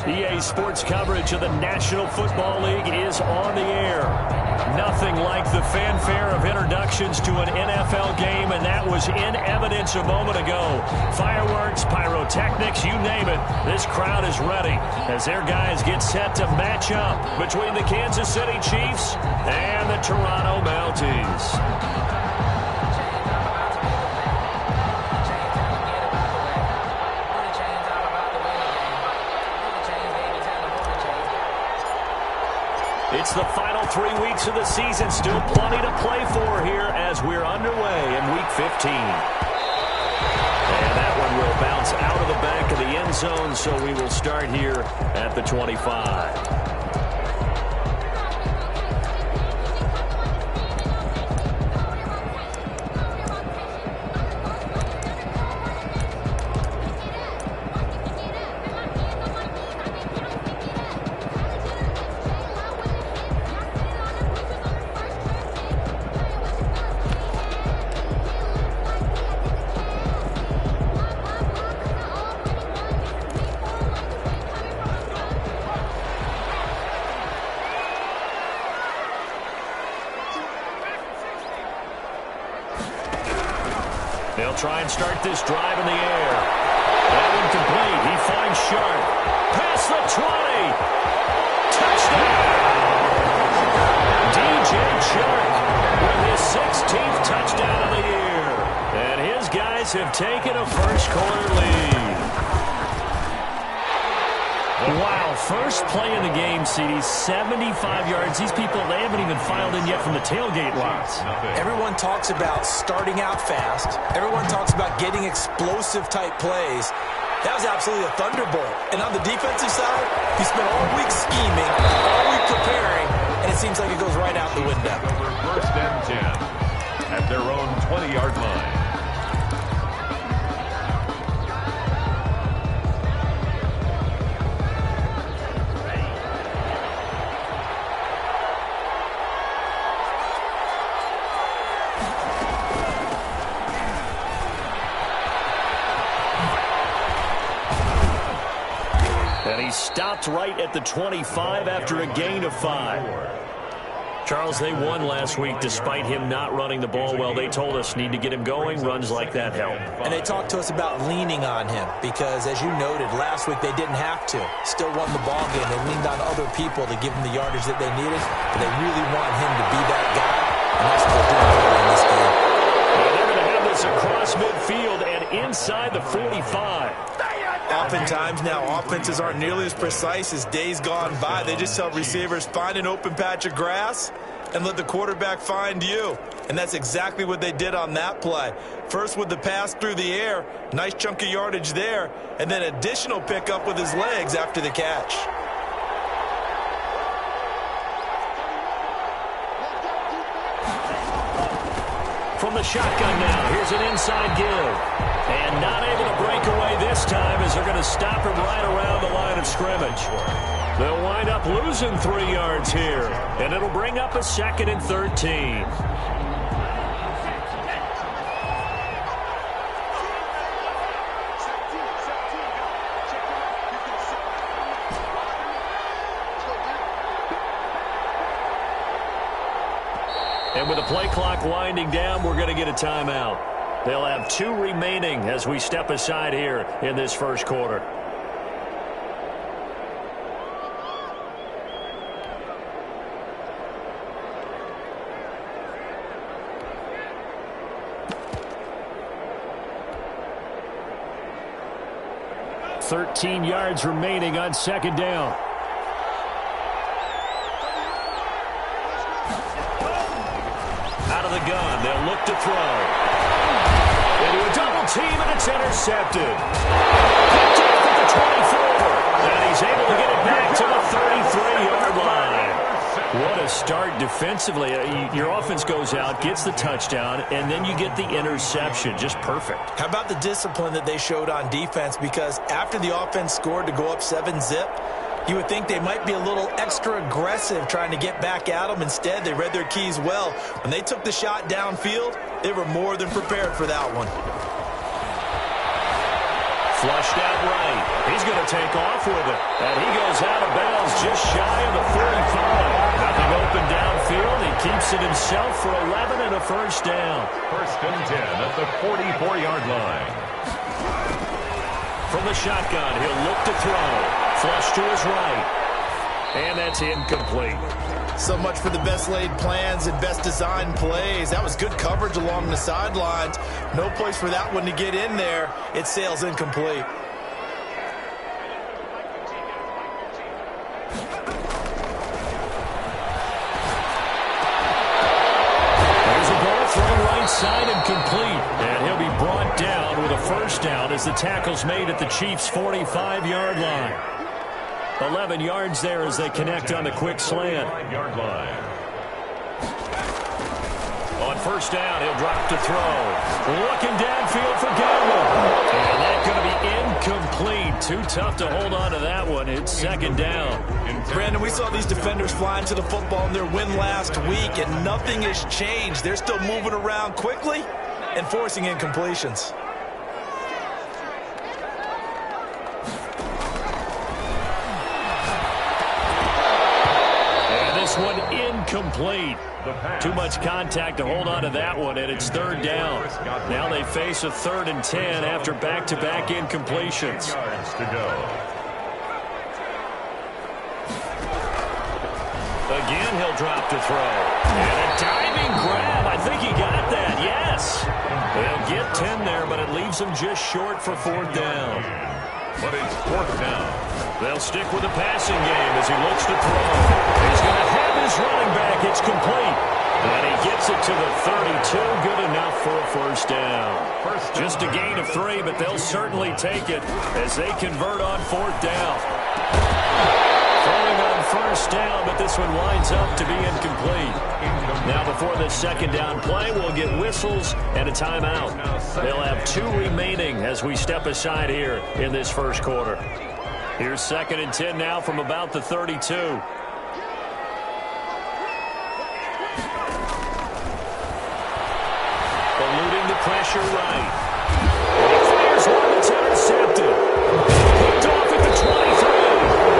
EA Sports coverage of the National Football League is on the air. Nothing like the fanfare of introductions to an NFL game, and that was in evidence a moment ago. Fireworks, pyrotechnics, you name it. This crowd is ready as their guys get set to match up between the Kansas City Chiefs and the Toronto Mounties. It's the final 3 weeks of the season. Still plenty to play for here as we're underway in Week 15. And that one will bounce out of the back of the end zone, so we will start here at the 25. They'll try and start this drive in the air. That incomplete. He finds Sharp. Past the 20. Touchdown! DJ Sharp with his 16th touchdown of the year. And his guys have taken a first-quarter lead. Wow, first play in the game, CD, 75 yards. These people, they haven't even filed in yet from the tailgate lots. Everyone talks about starting out fast. Everyone talks about getting explosive-type plays. That was absolutely a thunderbolt. And on the defensive side, he spent all week scheming, all week preparing, and it seems like it goes right out the window. First and 10 at their own 20-yard line. Stopped right at the 25 after a gain of 5. Charles, they won last week despite him not running the ball well. They told us need to get him going. Runs like that help. And they talked to us about leaning on him because, as you noted, last week they didn't have to. Still won the ball game. They leaned on other people to give them the yardage that they needed, but they really want him to be that guy, and that's what they're doing in this game. Well, they're going to have this across midfield and inside the 45. Oftentimes now, offenses aren't nearly as precise as days gone by. They just tell receivers, find an open patch of grass and let the quarterback find you. And that's exactly what they did on that play. First with the pass through the air, nice chunk of yardage there, and then additional pickup with his legs after the catch. From the shotgun now, here's an inside give. And not able to break away this time as they're going to stop him right around the line of scrimmage. They'll wind up losing 3 yards here, and it'll bring up a 2nd and 13. And with the play clock winding down, we're going to get a timeout. They'll have 2 remaining as we step aside here in this first quarter. "13 yards remaining on 2nd down. Out of the gun, they'll look to throw. Into a double team, and it's intercepted. Picked off at the 24. And he's able to get it back to the 33-yard line. What a start defensively. Your offense goes out, gets the touchdown, and then you get the interception. Just perfect. How about the discipline that they showed on defense? Because after the offense scored to go up 7-zip, you would think they might be a little extra aggressive trying to get back at them. Instead, they read their keys well. When they took the shot downfield, they were more than prepared for that one. Flushed out right. He's going to take off with it. And he goes out of bounds just shy of the 45. Nothing open downfield. He keeps it himself for 11 and a first down. First and 10 at the 44-yard line. From the shotgun, he'll look to throw. Flush to his right. And that's incomplete. So much for the best laid plans and best designed plays. That was good coverage along the sidelines. No place for that one to get in there. It sails incomplete. There's a ball thrown right side and complete. And he'll be brought down with a first down as the tackle's made at the Chiefs' 45-yard line. 11 yards there as they connect on the quick slant. Yard line. On first down, he'll drop to throw. Looking downfield for Gamble. And that's going to be incomplete. Too tough to hold on to that one. It's second down. Brandon, we saw these defenders flying to the football in their win last week, and nothing has changed. They're still moving around quickly and forcing incompletions. This one incomplete. Too much contact to hold on to that one, and it's third down. Now they face a 3rd and 10 after back-to-back incompletions. Yards to go. Again, he'll drop to throw. And a diving grab. I think he got that, yes. They'll get 10 there, but it leaves him just short for 4th down. But it's 4th down. They'll stick with the passing game as he looks to throw. He's going to have his running back. It's complete. And he gets it to the 32. Good enough for a first down. Just a gain of 3, but they'll certainly take it as they convert on 4th down. Throwing on first down, but this one winds up to be incomplete. Now before the second down play, we'll get whistles and a timeout. They'll have 2 remaining as we step aside here in this first quarter. Here's 2nd and 10 now from about the 32. Eluding the pressure right. And he fires one that's intercepted. Picked off at the 23.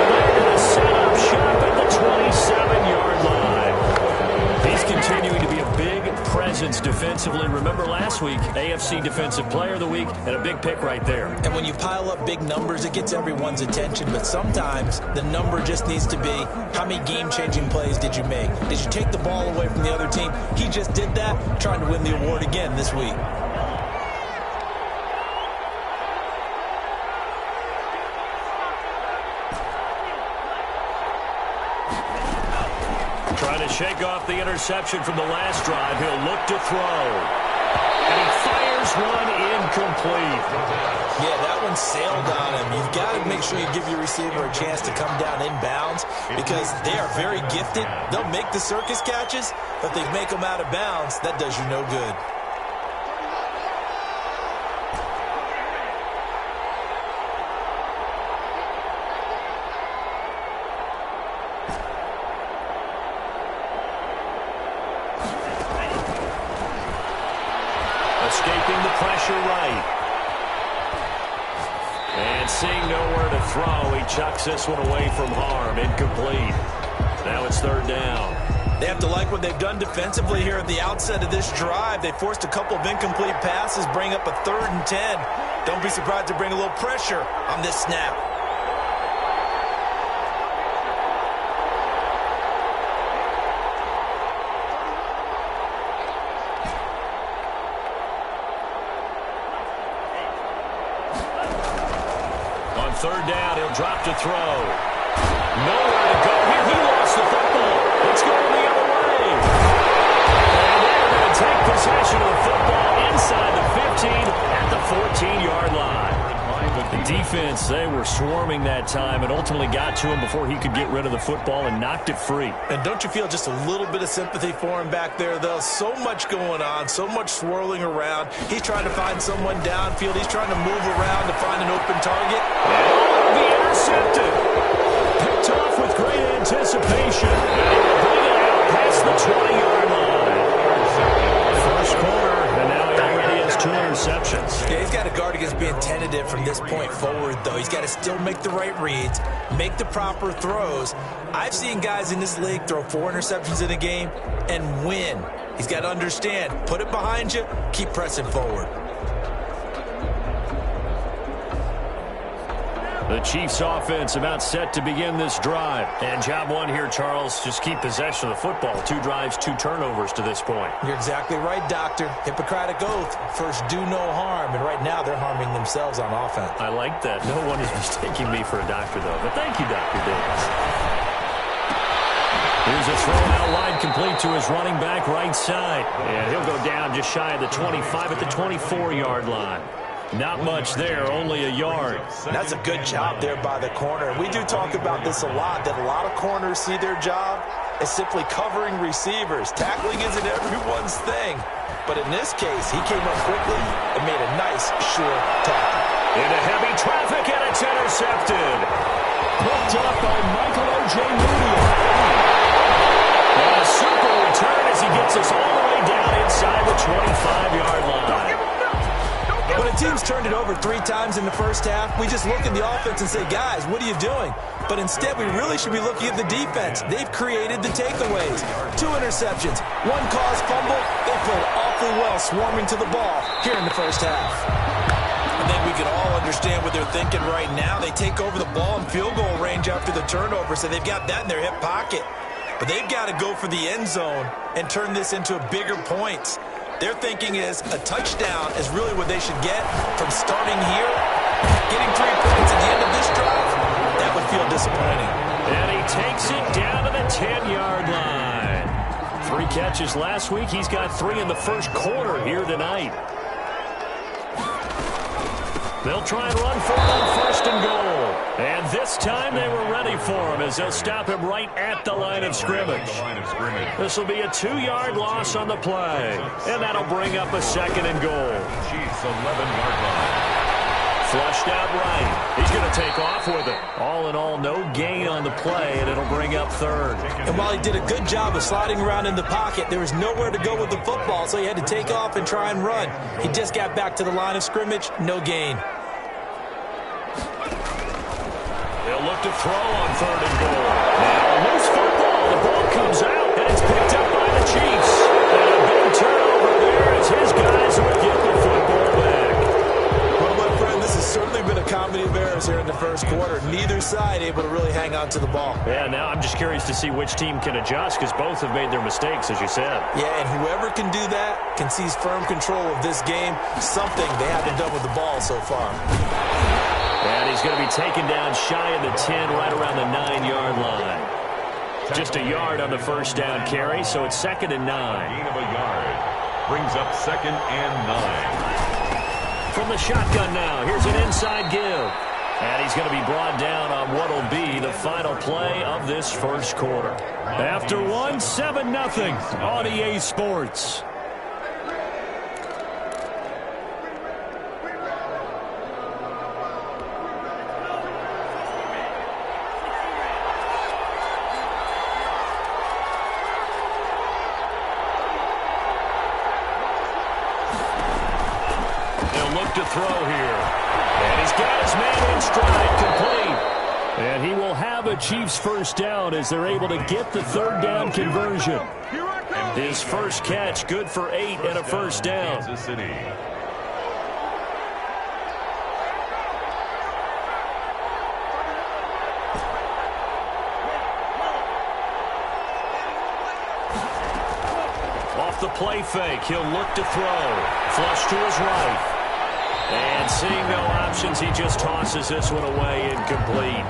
And they're going to set up shop at the 27-yard line. He's continuing to be a big presence defensively. Remember last week, AFC Defensive Player of the Week, and a big pick right there. And when you pile up big numbers, it gets everyone's attention. But sometimes the number just needs to be, how many game-changing plays did you make? Did you take the ball away from the other team? He just did that, trying to win the award again this week. Trying to shake off the interception from the last drive. He'll look to throw. And he fires one incomplete. Yeah, that one sailed on him. You've got to make sure you give your receiver a chance to come down inbounds because they are very gifted. They'll make the circus catches, but if they make them out of bounds, that does you no good. Escaping the pressure right. And seeing nowhere to throw, he chucks this one away from harm. Incomplete. Now it's 3rd down. They have to like what they've done defensively here at the outset of this drive. They forced a couple of incomplete passes, bring up a 3rd and 10. Don't be surprised to bring a little pressure on this snap. On 3rd down, he'll drop to throw. Nowhere to go here. He lost the football. It's going the other way. And they're going to take possession of the football inside the 15 at the 14-yard line. The defense, they were swarming that time and ultimately got to him before he could get rid of the football and knocked it free. And don't you feel just a little bit of sympathy for him back there, though? So much going on, so much swirling around. He's trying to find someone downfield. He's trying to move around to find an open target. And be intercepted. Picked off with great anticipation. And he will bring it out past the 20-yard line. First quarter, and now he already has 2 interceptions. Yeah, he's got to guard against being tentative from this point still make the right reads, make the proper throws. I've seen guys in this league throw 4 interceptions in a game and win. He's got to understand, put it behind you, keep pressing forward. The Chiefs offense about set to begin this drive. And job one here, Charles, just keep possession of the football. 2 drives, 2 turnovers to this point. You're exactly right, Doctor. Hippocratic oath. First, do no harm. And right now, they're harming themselves on offense. I like that. No one is mistaking me for a doctor, though. But thank you, Dr. Davis. Here's a throw out wide, complete to his running back right side. And he'll go down just shy of the 25 at the 24-yard line. Not much there, only a yard. That's a good job there by the corner. We do talk about this a lot, that a lot of corners see their job as simply covering receivers. Tackling isn't everyone's thing. But in this case, he came up quickly and made a nice, sure tackle. Into heavy traffic, and it's intercepted. Picked up by Michael O.J. Moody. And a super return as he gets us all the way down inside the 25-yard line. When a team's turned it over 3 times in the first half, we just look at the offense and say, guys, what are you doing? But instead, we really should be looking at the defense. They've created the takeaways. 2 interceptions, 1 caused fumble. They played awfully well swarming to the ball here in the first half. I think we can all understand what they're thinking right now. They take over the ball in field goal range after the turnover, so they've got that in their hip pocket. But they've got to go for the end zone and turn this into a bigger points. Their thinking is a touchdown is really what they should get from starting here. Getting 3 points at the end of this drive, that would feel disappointing. And he takes it down to the 10-yard line. 3 catches last week. He's got 3 in the first quarter here tonight. They'll try and run for it on first and goal. And this time they were ready for him as they'll stop him right at the line of scrimmage. This will be a 2-yard loss on the play. And that'll bring up a second and goal. Chiefs 11-yard line. Flushed out right. He's going to take off with it. All in all, no gain on the play, and it'll bring up third. And while he did a good job of sliding around in the pocket, there was nowhere to go with the football, so he had to take off and try and run. He just got back to the line of scrimmage, no gain. They'll look to throw on third and goal. Now, loose football. The ball comes out, and it's picked up by the Chiefs. And a big turnover there as his guys will get the football back. Well, my friend, this has certainly been a comedy of errors here in the first quarter. Neither side able to really hang on to the ball. Yeah, now I'm just curious to see which team can adjust because both have made their mistakes, as you said. Yeah, and whoever can do that can seize firm control of this game, something they haven't done with the ball so far. And he's going to be taken down shy of the 10, right around the 9-yard line. Just a yard on the first down carry, so it's 2nd and 9. Gain of a yard. Brings up 2nd and 9. From the shotgun now, here's an inside give. And he's going to be brought down on what will be the final play of this first quarter. After 1, 7-0 on EA Sports. To throw here. And he's got his man in stride, complete. And he will have a Chiefs first down as they're able to get the third down conversion. His first catch, good for 8 and a first down. Kansas City. Off the play fake, he'll look to throw. Flush to his right. And seeing no options, he just tosses this one away, incomplete.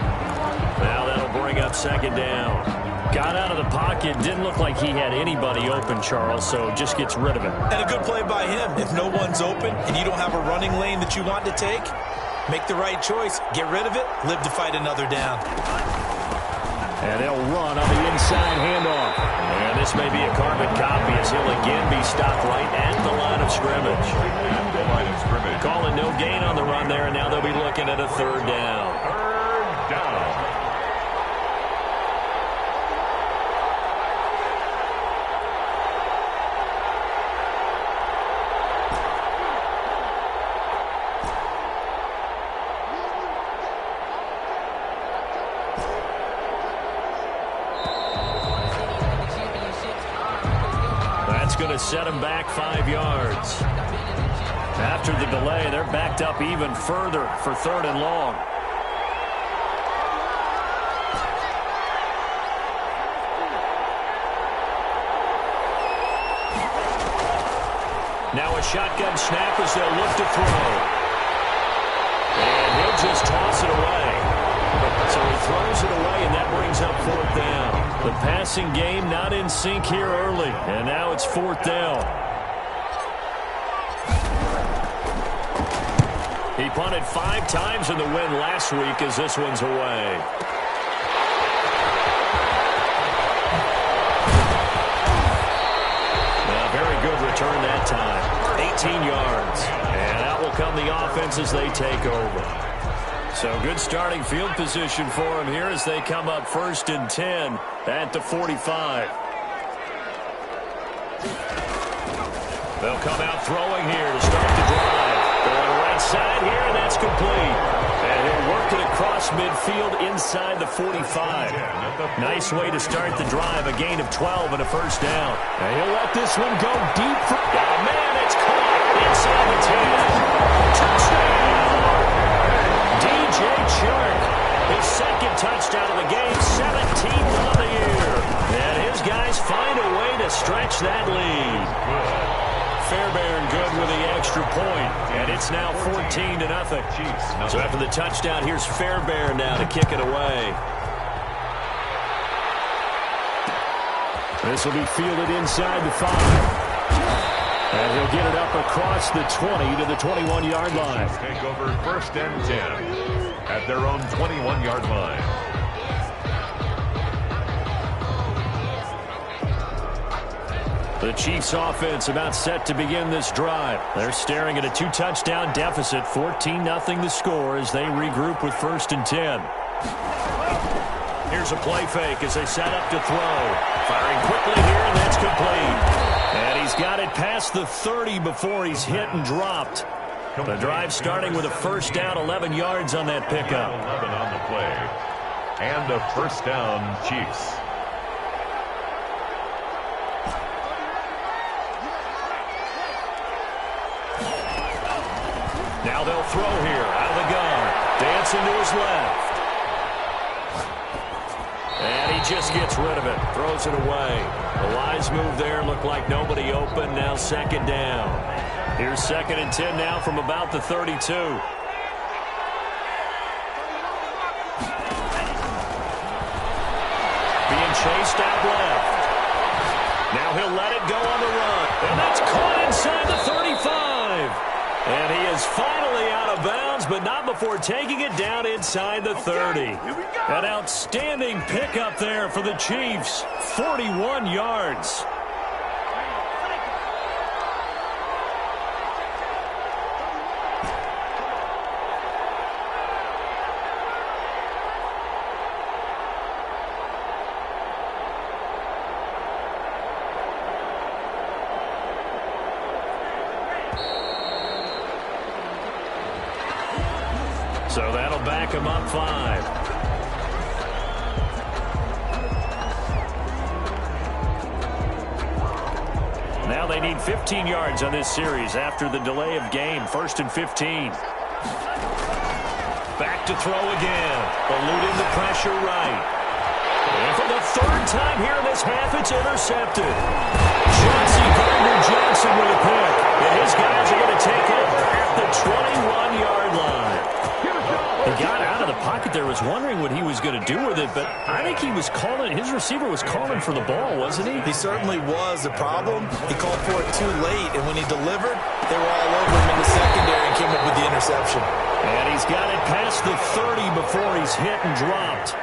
Now that'll bring up 2nd down. Got out of the pocket, didn't look like he had anybody open, Charles, so just gets rid of it. And a good play by him. If no one's open and you don't have a running lane that you want to take, make the right choice. Get rid of it, live to fight another down. And they'll run on the inside handoff. And this may be a carbon copy as he'll again be stopped right at the line of scrimmage. Calling no gain on the run there, and now they'll be looking at a third down. Third down. going to set them back 5 yards. After the delay, they're backed up even further for 3rd and long. Now a shotgun snap as they'll look to throw. And he'll just toss it away. So he throws it away, and that brings up 4th down. The passing game not in sync here early, and now it's 4th down. He punted 5 times in the win last week as this one's away. Good return that time. 18 yards. And out will come the offense as they take over. So good starting field position for them here as they come up 1st and 10 at the 45. They'll come out throwing here to start the drive. Going right side here, and that's complete. And he'll work it across midfield inside the 45. Nice way to start the drive. A gain of 12 and a 1st down. And he'll let this one go deep. Oh, man, it's caught inside the 10. Touchdown! DJ Chark. His 2nd touchdown of the game. 17th on the year. And his guys find a way to stretch that lead. Fairbairn good with the extra point, and it's now 14-0. So after the touchdown, here's Fairbairn now to kick it away. This will be fielded inside the 5. And he'll get it up across the 20 to the 21-yard line. Take over 1st and 10 at their own 21-yard line. The Chiefs offense about set to begin this drive. They're staring at a 2-touchdown deficit. 14-0 the score as they regroup with 1st and 10. Here's a play fake as they set up to throw. Firing quickly here, and that's complete. And he's got it past the 30 before he's hit and dropped. The drive starting with a 1st down, 11 yards on that pickup. 11 on the play. And a 1st down, Chiefs. Now they'll throw here out of the gun. Dancing to his left. And he just gets rid of it. Throws it away. The wise move there. Looked like nobody open. Now 2nd down. Here's 2nd and 10 now from about the 32. Being chased out left. Now he'll let it go on the run. And that's caught inside the 35. And he is finally out of bounds, but not before taking it down inside the 30. An outstanding pickup there for the Chiefs. 41 yards. So that'll back him up 5. Now they need 15 yards on this series after the delay of game. 1st and 15. Back to throw again. Eluding the pressure right. And for the 3rd time here in this half, it's intercepted. Chauncey Gardner-Johnson with a pick. And his guys are going to take over at the 21-yard line. He got out of the pocket there, was wondering what he was going to do with it, but I think he was calling, his receiver was calling for the ball, wasn't he? He certainly was. The problem, he called for it too late, and when he delivered, they were all over him in the secondary and came up with the interception. And he's got it past the 30 before he's hit and dropped.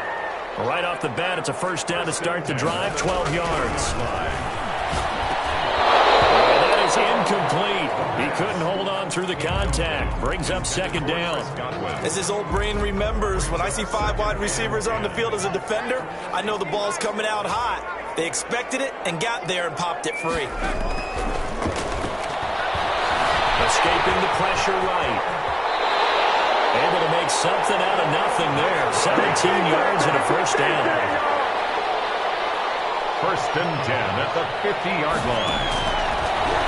Right off the bat, it's a 1st down to start the drive, 12 yards. And that is incomplete. He couldn't hold on through the contact. Brings up 2nd down. As his old brain remembers, when I see 5 wide receivers on the field as a defender, I know the ball's coming out hot. They expected it and got there and popped it free. Escaping the pressure right. Able to make something out of nothing there. 17 yards and a 1st down. 1st and 10 at the 50-yard line.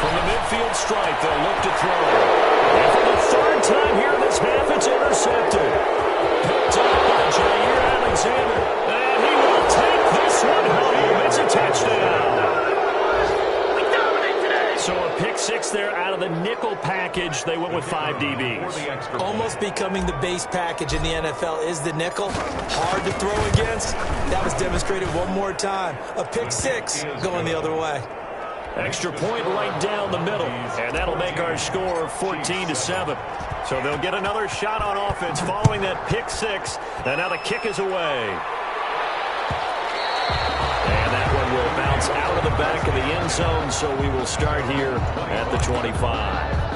From the midfield stripe, they'll look to throw. And for the third time here in this half, it's intercepted. Picked up by Jair Alexander. And he will take this one home. It's a touchdown. So a pick six there out of the nickel package. They went with 5 DBs. Almost becoming the base package in the NFL is the nickel. Hard to throw against. That was demonstrated one more time. A pick six going the other way. Extra point right down the middle. And that'll make our score 14-7. So they'll get another shot on offense following that pick six. And now the kick is away. And that one will bounce out of the back of the end zone, so we will start here at the 25.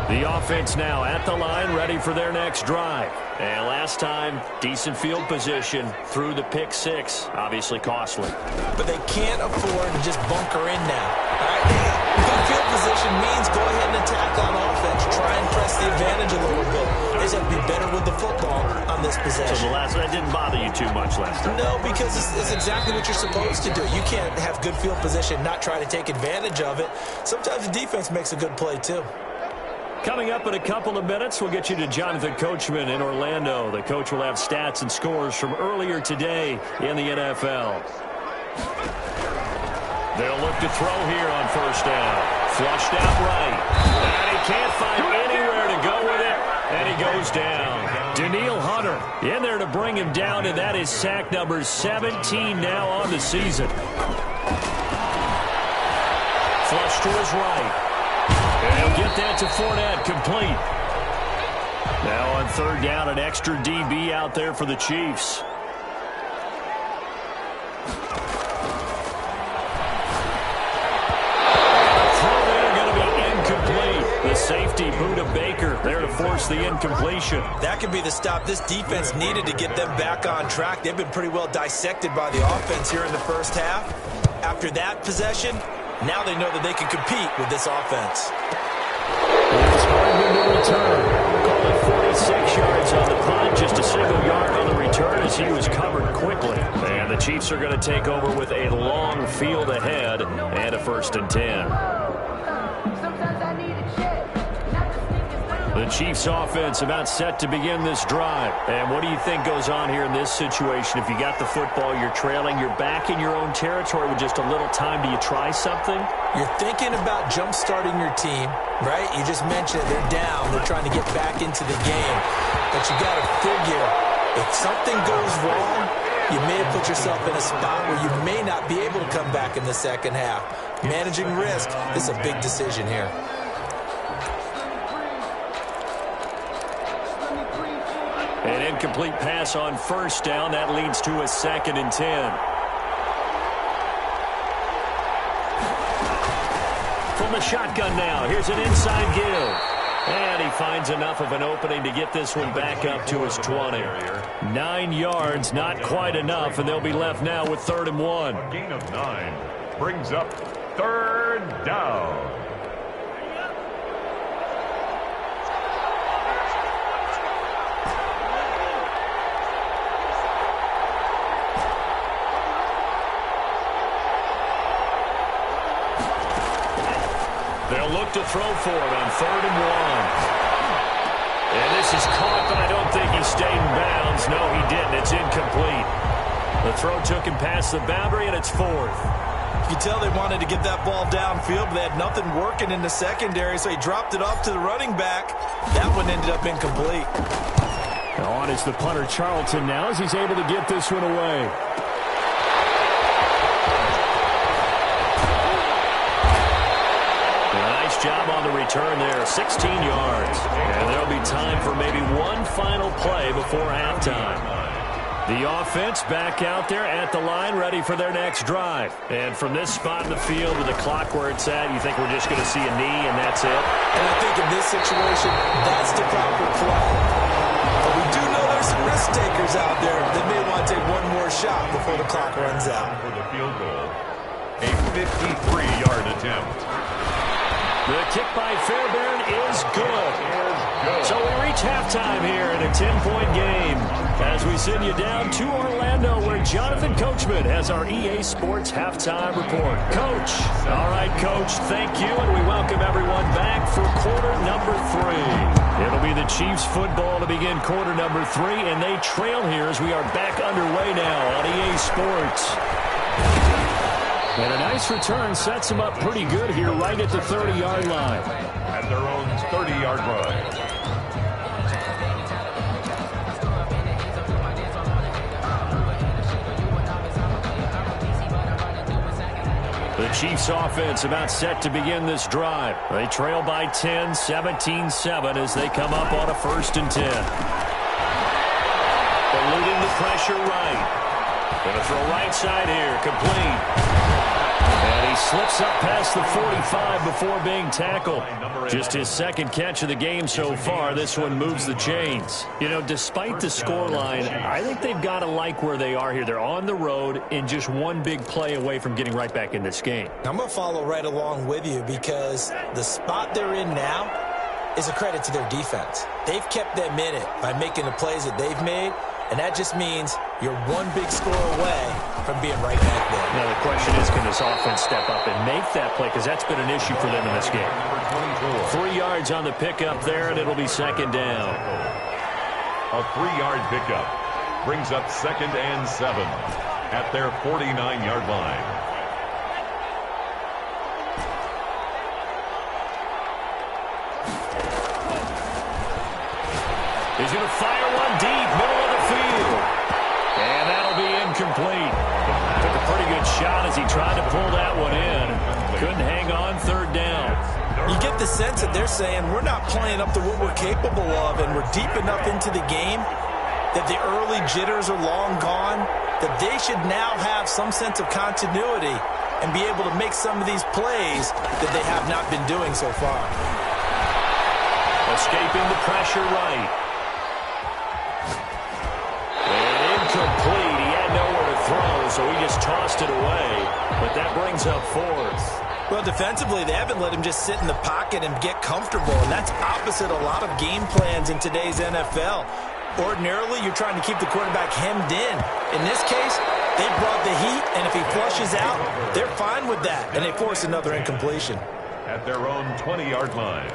The offense now at the line, ready for their next drive. And last time, decent field position through the pick six. Obviously costly. But they can't afford to just bunker in now. All right? Good field position means go ahead and attack on offense. Try and press the advantage a little bit. They just have to be better with the football on this possession. So that didn't bother you too much last time? No, because it's exactly what you're supposed to do. You can't have good field position, not try to take advantage of it. Sometimes the defense makes a good play, too. Coming up in a couple of minutes, we'll get you to Jonathan Coachman in Orlando. The coach will have stats and scores from earlier today in the NFL. They'll look to throw here on first down. Flushed out right. And he can't find anywhere to go with it. And he goes down. Daniil Hunter in there to bring him down, and that is sack number 17 now on the season. Flush to his right. And he'll get that to Fournette, complete. Now on third down, an extra DB out there for the Chiefs. Throw there going to be incomplete. The safety, Buda Baker, there to force the incompletion. That could be the stop this defense needed to get them back on track. They've been pretty well dissected by the offense here in the first half. After that possession, now they know that they can compete with this offense. It's Hardman to return. Call it 46 yards on the punt, just a single yard on the return as he was covered quickly. And the Chiefs are going to take over with a long field ahead and a 1st and 10. The Chiefs offense about set to begin this drive. And what do you think goes on here in this situation? If you got the football, you're trailing, you're back in your own territory with just a little time. Do you try something? You're thinking about jump-starting your team, right? You just mentioned they're down. They're trying to get back into the game. But you got to figure, if something goes wrong, you may have put yourself in a spot where you may not be able to come back in the second half. Managing risk, this is a big decision here. An incomplete pass on first down. That leads to a 2nd and 10. From the shotgun now, here's an inside give. And he finds enough of an opening to get this one back up to his 20. 9 yards, not quite enough, and they'll be left now with 3rd and 1. A gain of 9 brings up 3rd down. They'll look to throw for it on 3rd and 1. And this is caught, but I don't think he stayed in bounds. No, he didn't. It's incomplete. The throw took him past the boundary, and it's 4th. You can tell they wanted to get that ball downfield, but they had nothing working in the secondary, so he dropped it off to the running back. That one ended up incomplete. On is the punter, Charlton, now, as he's able to get this one away. Job on the return there, 16 yards. And there'll be time for maybe one final play before halftime. The offense back out there at the line, ready for their next drive. And from this spot in the field with the clock where it's at, you think we're just going to see a knee and that's it? And I think in this situation, that's the proper play. But we do know there's some risk takers out there that may want to take one more shot before the clock runs out. For the field goal, a 53-yard attempt. The kick by Fairbairn is good. So we reach halftime here in a 10-point game as we send you down to Orlando where Jonathan Coachman has our EA Sports halftime report. Coach. All right, Coach, thank you, and we welcome everyone back for quarter number 3. It'll be the Chiefs football to begin quarter number 3, and they trail here as we are back underway now on EA Sports. And a nice return sets them up pretty good here right at the 30-yard line. At their own 30-yard line. The Chiefs offense about set to begin this drive. They trail by 10, 17-7 as they come up on a 1st and 10. Eluding the pressure right. Going to throw right side here, complete. And he slips up past the 45 before being tackled. Just his 2nd catch of the game so far. This one moves the chains. You know, despite the scoreline, I think they've got to like where they are here. They're on the road and just one big play away from getting right back in this game. I'm going to follow right along with you because the spot they're in now is a credit to their defense. They've kept them in it by making the plays that they've made. And that just means you're one big score away from being right back there. Now the question is, can this offense step up and make that play? Because that's been an issue for them in this game. 3 yards on the pickup there, and it'll be 2nd down. A 3-yard pickup brings up 2nd and 7 at their 49-yard line. He's going to fire one deep, middle of the field. And that'll be incomplete. Took a pretty good shot as he tried to pull that one in. Couldn't hang on, 3rd down. You get the sense that they're saying we're not playing up to what we're capable of, and we're deep enough into the game that the early jitters are long gone, that they should now have some sense of continuity and be able to make some of these plays that they have not been doing so far. Escaping the pressure right. Incomplete. He had nowhere to throw, so he just tossed it away. But that brings up 4th. Well, defensively, they haven't let him just sit in the pocket and get comfortable, and that's opposite a lot of game plans in today's NFL. Ordinarily, you're trying to keep the quarterback hemmed in. In this case, they brought the heat, and if he flushes out, they're fine with that, and they force another incompletion. At their own 20-yard line.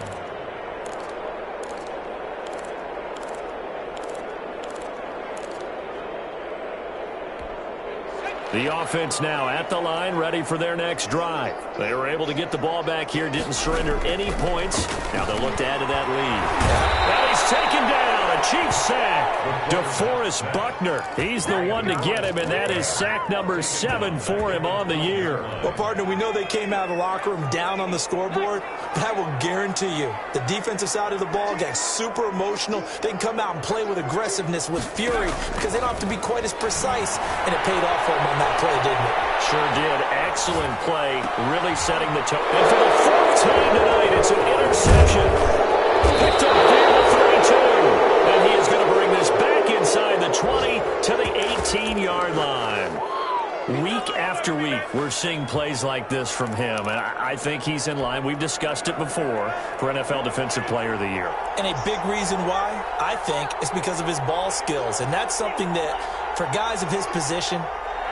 The offense now at the line, ready for their next drive. They were able to get the ball back here, didn't surrender any points. Now they'll look to add to that lead. And he's taken down. A Chiefs sack. DeForest Buckner. He's the one to get him, and that is sack number 7 for him on the year. Well, partner, we know they came out of the locker room down on the scoreboard, but I will guarantee you the defensive side of the ball got super emotional. They can come out and play with aggressiveness, with fury, because they don't have to be quite as precise, and it paid off for them on that play, didn't it? Sure did. Excellent play, really setting the tone. And for the 4th time tonight, it's an interception. Picked up there at 32. And he is going to bring this back inside the 20 to the 18-yard line. Week after week, we're seeing plays like this from him, and I think he's in line. We've discussed it before for NFL Defensive Player of the Year. And a big reason why, I think, is because of his ball skills. And that's something that, for guys of his position,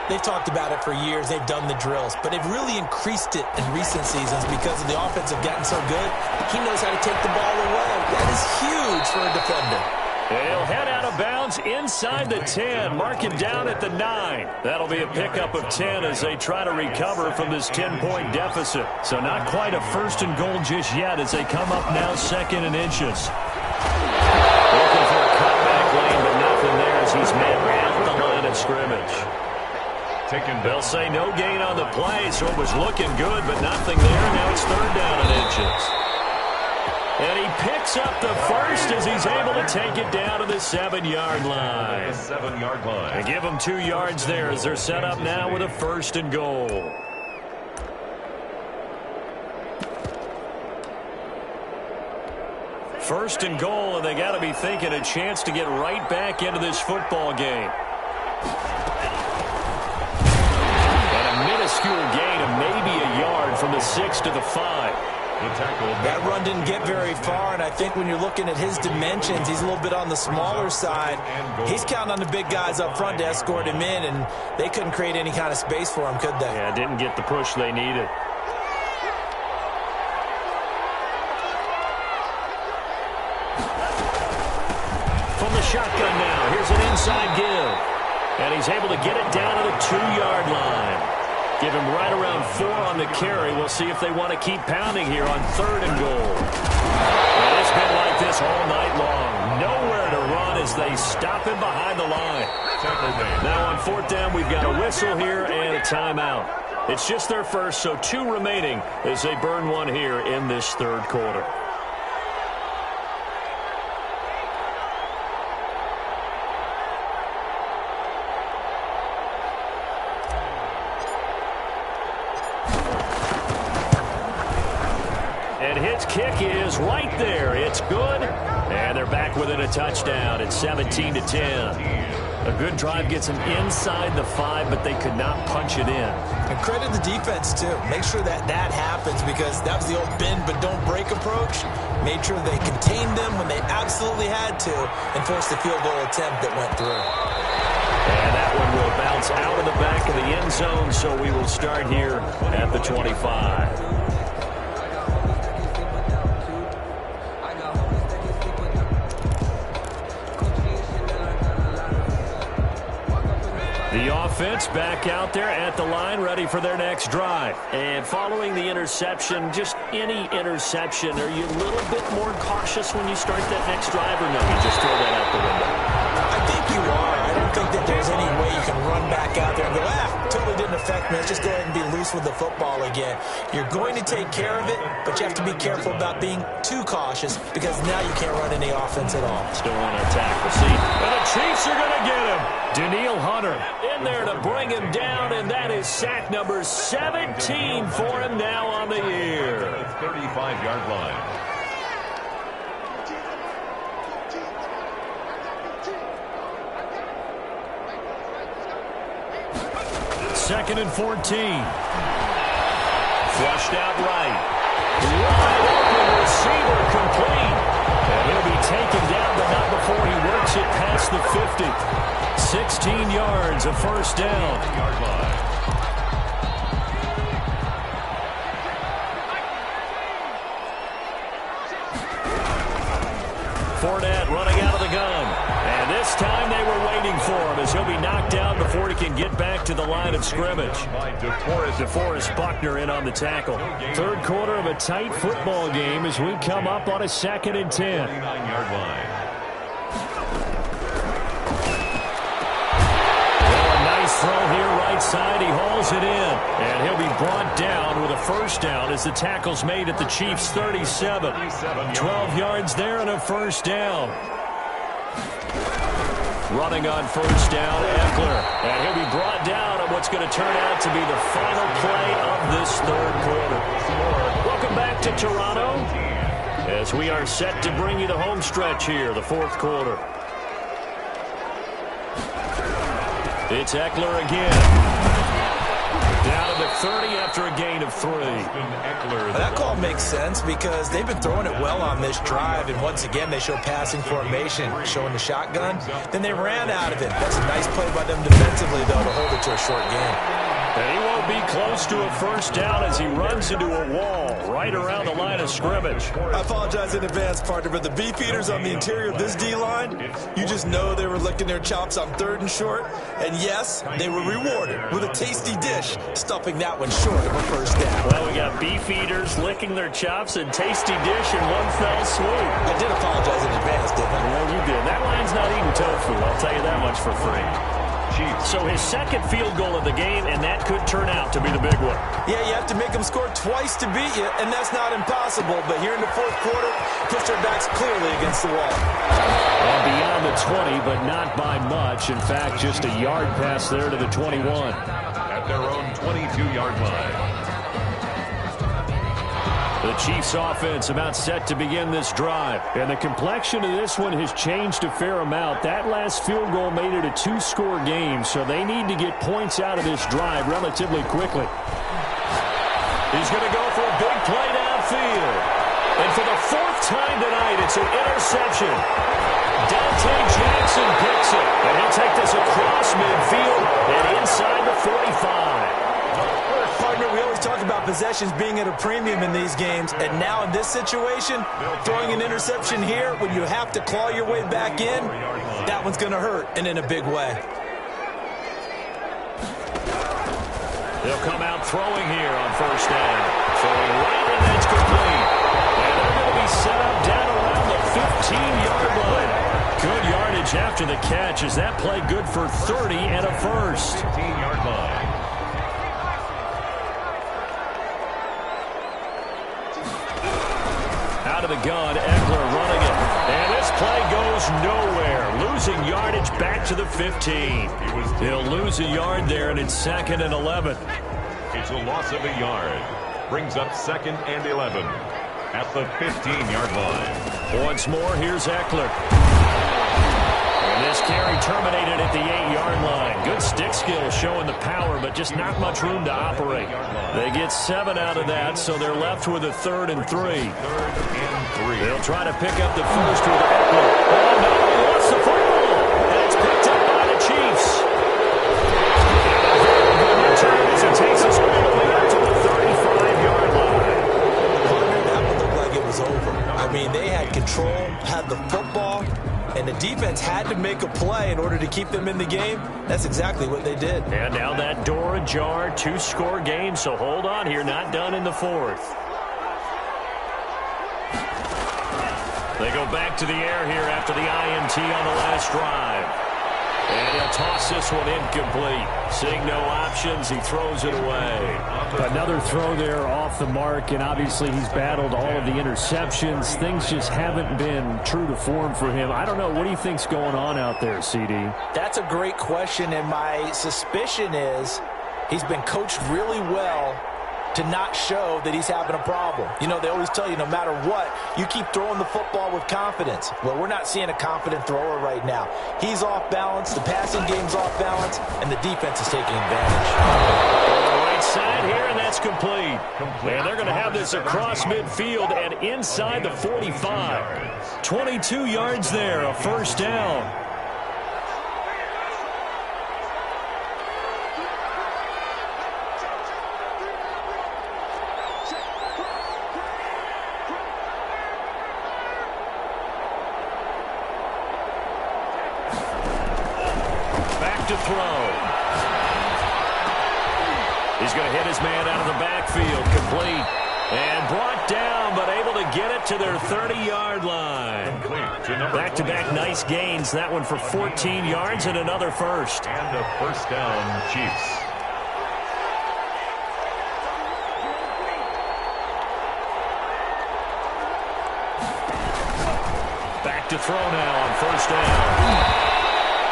they've talked about it for years. They've done the drills. But they've really increased it in recent seasons because of the offense have gotten so good. He knows how to take the ball away. That is huge for a defender. He'll head out of bounds inside the 10. Mark it down at the 9. That'll be a pickup of 10 as they try to recover from this 10-point deficit. So not quite a 1st and goal just yet as they come up now 2nd and inches. Looking for a cutback lane, but nothing there as he's met at the line of scrimmage. They'll say no gain on the play, so it was looking good, but nothing there. Now it's 3rd down and inches. And he picks up the 1st as he's able to take it down to the 7-yard line. The 7-yard line. And give them 2 yards there as they're set up now with a 1st and goal. First and goal, and they got to be thinking a chance to get right back into this football game. And a minuscule gain of maybe a yard from the 6 to the 5. The tackle. That run didn't get very far, and I think when you're looking at his dimensions, he's a little bit on the smaller side. He's counting on the big guys up front to escort him in, and they couldn't create any kind of space for him, could they? Yeah, didn't get the push they needed. From the shotgun now, here's an inside give. And he's able to get it down to the 2-yard line. Give him right around 4 on the carry. We'll see if they want to keep pounding here on 3rd and goal. And it's been like this all night long. Nowhere to run as they stop him behind the line. Now on 4th down, we've got a whistle here and a timeout. It's just their first, so 2 remaining as they burn one here in this 3rd quarter. Kick is right there. It's good. And they're back within a touchdown. It's 17-10. A good drive gets them inside the 5, but they could not punch it in. And credit the defense, too. Make sure that happens, because that was the old bend but don't break approach. Made sure they contained them when they absolutely had to and forced the field goal attempt that went through. And that one will bounce out of the back of the end zone, so we will start here at the 25. The offense back out there at the line, ready for their next drive. And following the interception, just any interception, are you a little bit more cautious when you start that next drive, or no, you just throw that out the window? I think you are. I don't think that there's any way you can run back out there and go, totally didn't affect me. Let's just go ahead and be loose with the football again. You're going to take care of it, but you have to be careful about being too cautious, because now you can't run any offense at all. Still want to attack. We'll see. And the Chiefs are going to get him. Danielle Hunter in there to bring him down, and that is sack number 17 for him now on the year. 35-yard line. Second and 14. Flushed out right. Wide open receiver complete. And he'll be taken down, but not before he works it past the 50. 16 yards, a first down. Fournette running out of the gun. And this time they were waiting for him as he'll be knocked down before he can get back to the line of scrimmage. DeForest Buckner in on the tackle. 3rd quarter of a tight football game as we come up on a 2nd and 10. 39-yard line. Throw here right side. He hauls it in. And he'll be brought down with a first down as the tackle's made at the Chiefs' 37. 12 yards there and a first down. Running on first down, Eckler. And he'll be brought down on what's going to turn out to be the final play of this 3rd quarter. Welcome back to Toronto as we are set to bring you the home stretch here, the 4th quarter. It's Eckler again. Down to the 30 after a gain of 3. That call makes sense because they've been throwing it well on this drive, and once again they show passing formation, showing the shotgun. Then they ran out of it. That's a nice play by them defensively, though, to hold it to a short game. And he won't be close to a first down as he runs into a wall right around the line of scrimmage. I apologize in advance, partner, but the beefeaters on the interior of this D-line, you just know they were licking their chops on 3rd and short. And yes, they were rewarded with a tasty dish, stuffing that one short of a first down. Well, we got beefeaters licking their chops and tasty dish in one fell swoop. I did apologize in advance, didn't I? Well, you did. That line's not eating tofu, I'll tell you that much for free. So his 2nd field goal of the game, and that could turn out to be the big one. Yeah, you have to make them score twice to beat you, and that's not impossible. But here in the 4th quarter, pushed their backs clearly against the wall. And beyond the 20, but not by much. In fact, just a yard pass there to the 21. At their own 22-yard line. The Chiefs offense about set to begin this drive. And the complexion of this one has changed a fair amount. That last field goal made it a 2-score game, so they need to get points out of this drive relatively quickly. He's going to go for a big play downfield. field. And for the fourth time tonight, it's an interception. Dante Jackson picks it. And he'll take this across midfield and inside the 45. Partner, we always talk about possessions being at a premium in these games, and now in this situation, throwing an interception here when you have to claw your way back in, that one's going to hurt, and in a big way. They'll come out throwing here on first down. Throwing right, and that's complete. And they're going to be set up down around the 15-yard line. Good yardage after the catch as that play good for 30 and a first. 15-yard line. Out of the gun, Eckler running it. And this play goes nowhere. Losing yardage back to the 15. They'll lose a yard there, and it's 2nd and 11. It's a loss of a yard. Brings up 2nd and 11 at the 15-yard line. Once more, here's Eckler. And this carry terminated at the 8-yard line. Good stick skill showing the power, but just not much room to operate. They get 7 out of that, so they're left with a 3rd and 3. 3rd and 3. They'll try to pick up the first with Eckler. Oh, no, he lost the football. And it's picked up by the Chiefs. Very good return as he takes us all the way up to the 35-yard line. That one looked like it was over. I mean, they had control, had the football, and the defense had to make a play in order to keep them in the game. That's exactly what they did. And now that door ajar, 2-score game, so hold on here, not done in the 4th. They go back to the air here after the INT on the last drive. And he'll toss this one incomplete. Seeing no options, he throws it away. Another throw there off the mark, and obviously he's battled all of the interceptions. Things just haven't been true to form for him. I don't know. What do you think's going on out there, CD? That's a great question, and my suspicion is he's been coached really well to not show that he's having a problem. You know, they always tell you no matter what, you keep throwing the football with confidence. Well, we're not seeing a confident thrower right now. He's off balance, the passing game's off balance, and the defense is taking advantage. On the right side here, and that's complete. And they're going to have this across midfield and inside the 45. 22 yards there, a first down. To throw. He's going to hit his man out of the backfield. Complete. And brought down, but able to get it to their 30-yard line. Back-to-back nice gains. That one for 14 yards and another first. And a first down, Chiefs. Back to throw now on first down.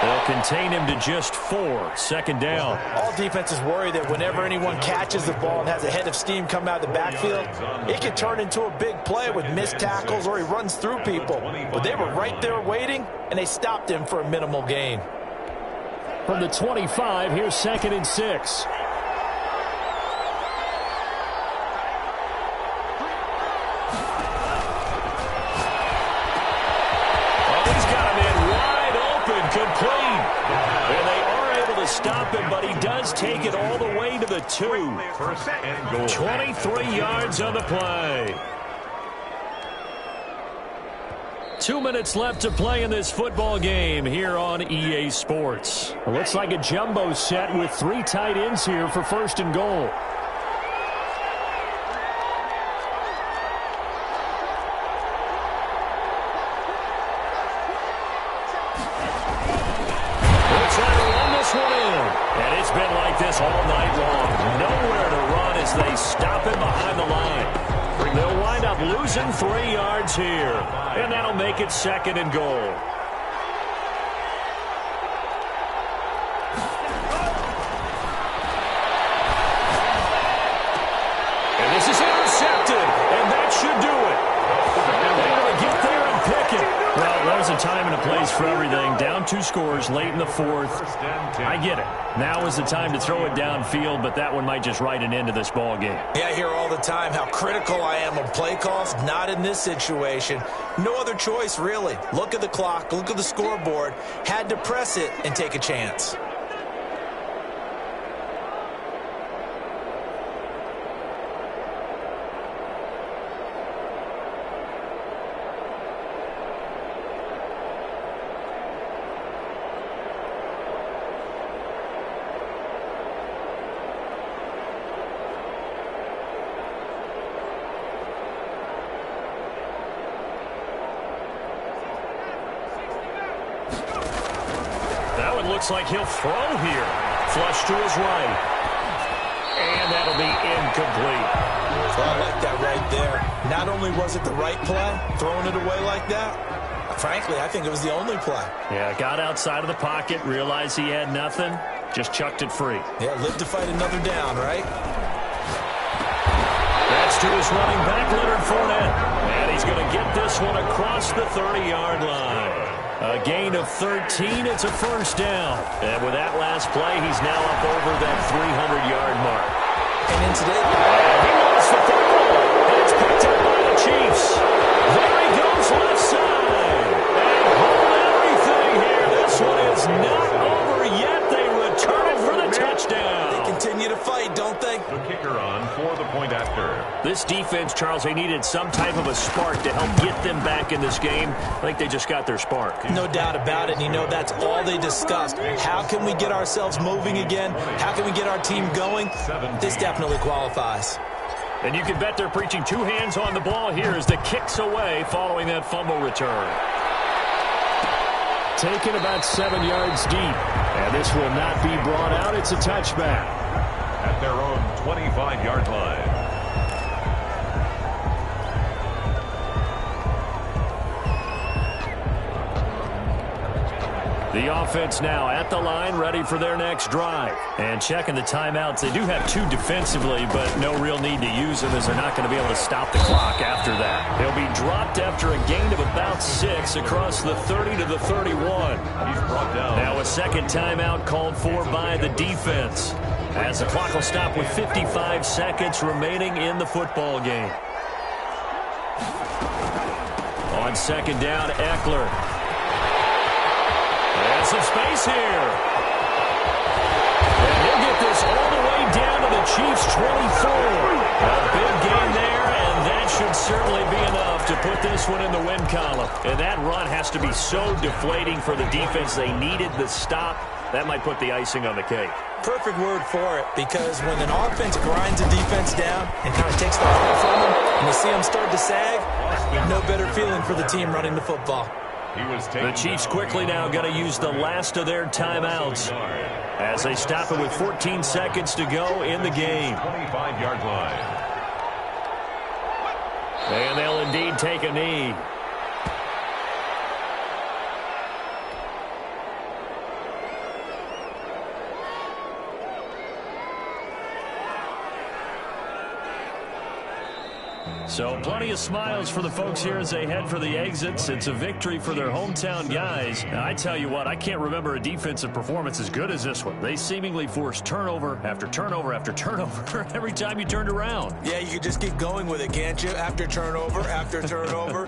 They'll contain him to just 4. 2nd down. All defenses worry that whenever anyone catches the ball and has a head of steam come out of the backfield, it can turn into a big play with missed tackles or he runs through people. But they were right there waiting, and they stopped him for a minimal gain. From the 25, here's 2nd and 6. Complete. And they are able to stop him, but he does take it all the way to the 2. 23 yards on the play. 2 minutes left to play in this football game here on EA Sports. It looks like a jumbo set with 3 tight ends here for 1st and goal. It's been like this all night long. Nowhere to run as they stop him behind the line. They'll wind up losing 3 yards here. And that'll make it 2nd and goal. And this is intercepted. And that should do it. Able to get there and pick it. Well, there's a time and a place for everything. Down 2 scores late in the fourth. I get it. Now is the time to throw it downfield, but that one might just write an end to this ball game. Yeah, I hear all the time how critical I am of play calls. Not in this situation. No other choice, really. Look at the clock. Look at the scoreboard. Had to press it and take a chance. Looks like he'll throw here. Flush to his right. And that'll be incomplete. So I like that right there. Not only was it the right play, throwing it away like that, frankly, I think it was the only play. Yeah, got outside of the pocket, realized he had nothing, just chucked it free. Yeah, live to fight another down, right? That's to his running back, Leonard Fournette. And he's going to get this one across the 30-yard line. A gain of 13. It's a first down. And with that last play, he's now up over that 300-yard mark. And in today, he lost the football. And it's picked up by the Chiefs. There he goes left side. And hold everything here. This one is not over yet. They return it for the touchdown. They continue to fight, don't they? The kicker on for the point after. This defense, Charles, they needed some type of a spark to help get them back in this game. I think they just got their spark. No doubt about it. And you know, that's all they discussed. How can we get ourselves moving again? How can we get our team going? This definitely qualifies. And you can bet they're preaching 2 hands on the ball here as the kick's away following that fumble return. Taken about 7 yards deep. And this will not be brought out. It's a touchback. At their own 25-yard line. The offense now at the line, ready for their next drive. And checking the timeouts. They do have 2 defensively, but no real need to use them as they're not going to be able to stop the clock after that. They'll be dropped after a gain of about 6 across the 30 to the 31. He's brought down. Now a second timeout called for by the defense, as the clock will stop with 55 seconds remaining in the football game. On second down, Eckler. And some space here. And he'll get this all the way down to the Chiefs' 24. A big gain there, and that should certainly be enough to put this one in the win column. And that run has to be so deflating for the defense. They needed the stop. That might put the icing on the cake. Perfect word for it, because when an offense grinds a defense down and kind of takes the heart from them, and you see them start to sag, no better feeling for the team running the football. The Chiefs quickly now going to use the last of their timeouts as they stop it with 14 seconds to go in the game. 25-yard line. And they'll indeed take a knee. So plenty of smiles for the folks here as they head for the exits. It's a victory for their hometown guys. Now, I tell you what, I can't remember a defensive performance as good as this one. They seemingly forced turnover after turnover after turnover every time you turned around. Yeah, you could just keep going with it, can't you? After turnover, after turnover.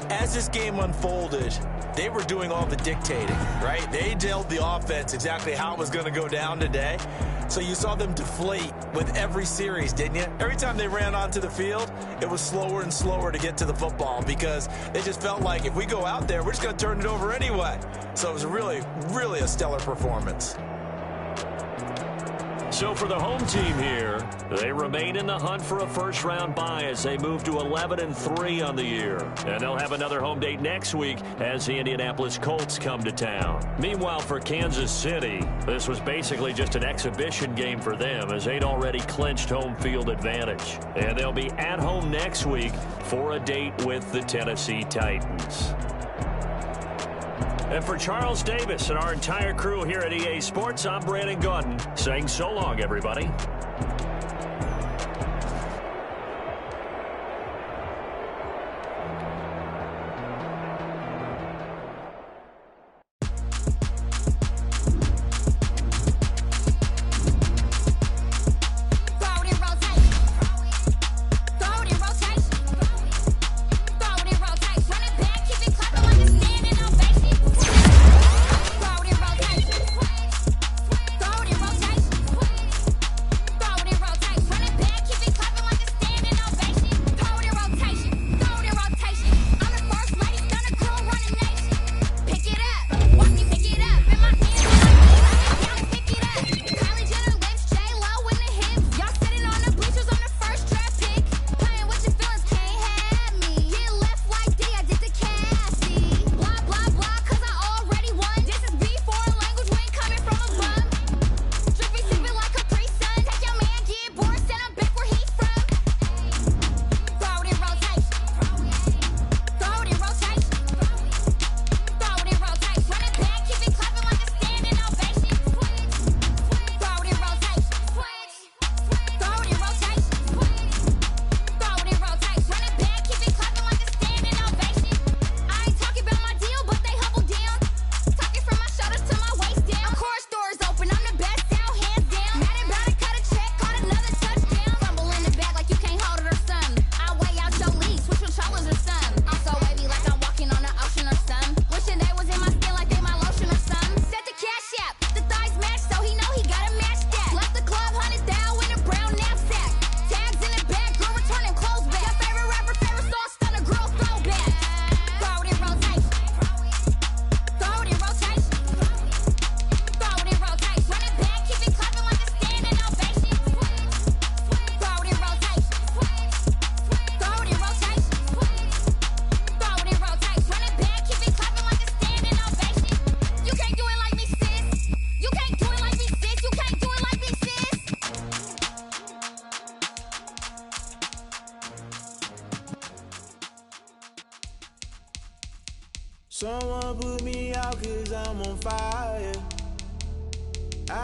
As this game unfolded, they were doing all the dictating, right? They told the offense exactly how it was going to go down today. So you saw them deflate with every series, didn't you? Every time they ran onto the field, it was slower and slower to get to the football because they just felt like if we go out there, we're just going to turn it over anyway. So it was really, really a stellar performance. So for the home team here, they remain in the hunt for a first-round bye as they move to 11-3 on the year. And they'll have another home date next week as the Indianapolis Colts come to town. Meanwhile, for Kansas City, this was basically just an exhibition game for them as they'd already clinched home field advantage. And they'll be at home next week for a date with the Tennessee Titans. And for Charles Davis and our entire crew here at EA Sports, I'm Brandon Gaudin saying so long, everybody.